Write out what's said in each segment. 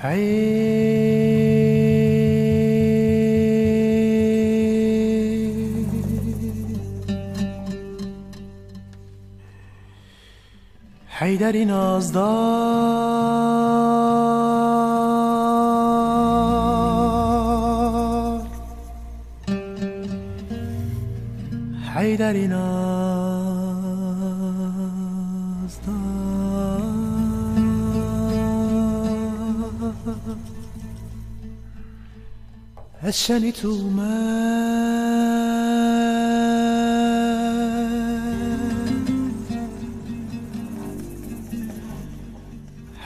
حیدری نازدار، حیدری نازدار، از شنی تو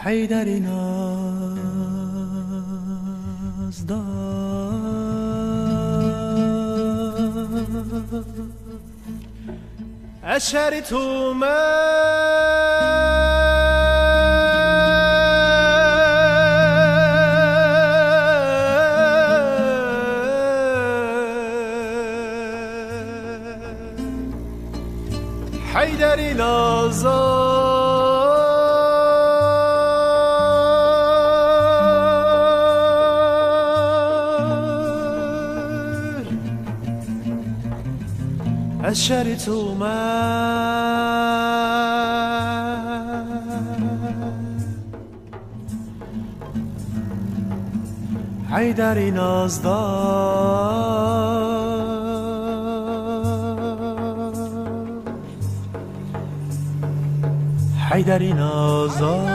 حیدری نازدار، از شری تو حیدری نازدار، از شری تو حیدری نازدار، حیدری نازدار،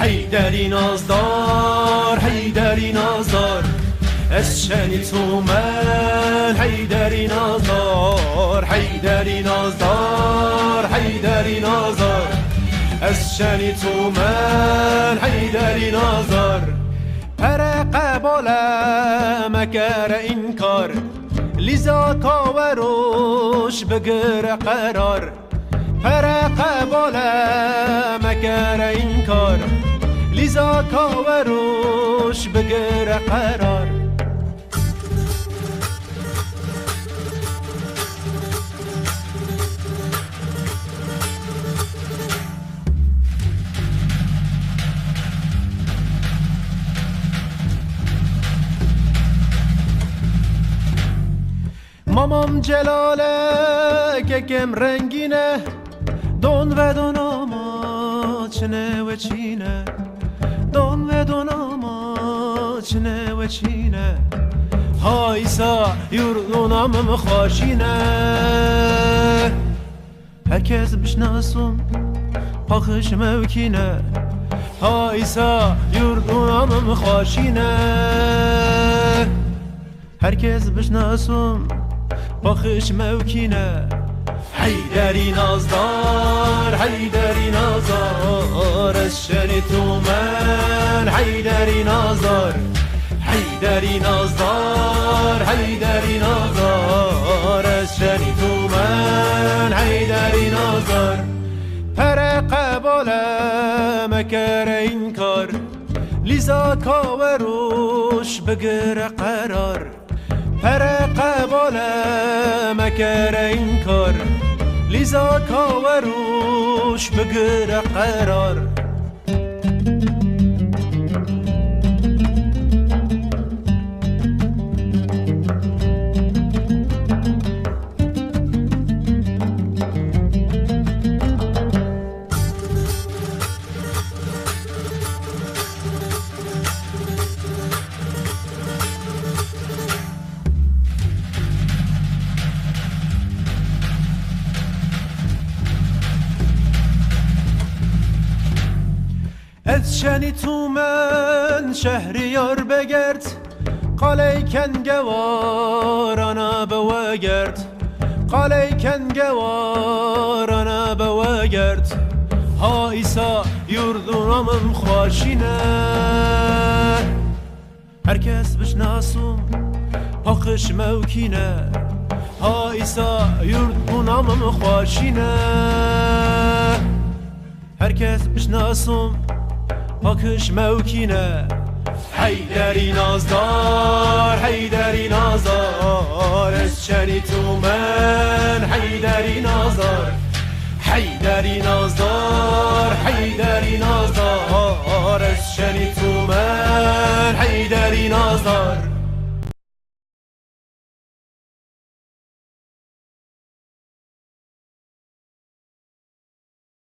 حیدری نازدار، حیدری نازدار، از شنی تو من حیدری نازدار، حیدری نازدار، حیدری نازدار، از شنی تو من حیدری نازدار، پر قبالم اگر این کار لیزا کاوروش بگر قرار، پر قبالم اگر این کار لیزا کاوروش بگر قرار، مامام جلاله که کم رنگینه دون و دوناما چنه و چینه، دون و دوناما چنه و چینه، هایسا یردونام مخاشینه، هرکس بشناسم پاخش موکینه، هایسا یردونام مخاشینه، هرکس بشناسم باخش موکینه، حیدری نازدار، حیدری نازدار، از شنی تو من حیدری نازدار، حیدری نازدار، حیدری نازدار، از شنی تو من حیدری نازدار، پر قبالم اگر این کار لیزا کاوروش بگر قرار، پر قبالم اگر این کار لیزا کاوروش بگر قرار، از شنی تو من شهریار بگرد قالی کنگوارانا بوگرد، قالی کنگوارانا بوگرد، ها ایسا یردونامم خواشینه، هرکس بشناسم حقش موکینه، ها ایسا یردونامم خواشینه، هرکس بشناسم پاکش موکینه، حیدری نازدار، حیدری نازدار، از شنی تو من حیدری نازدار، حیدری نازدار حیدری نازدار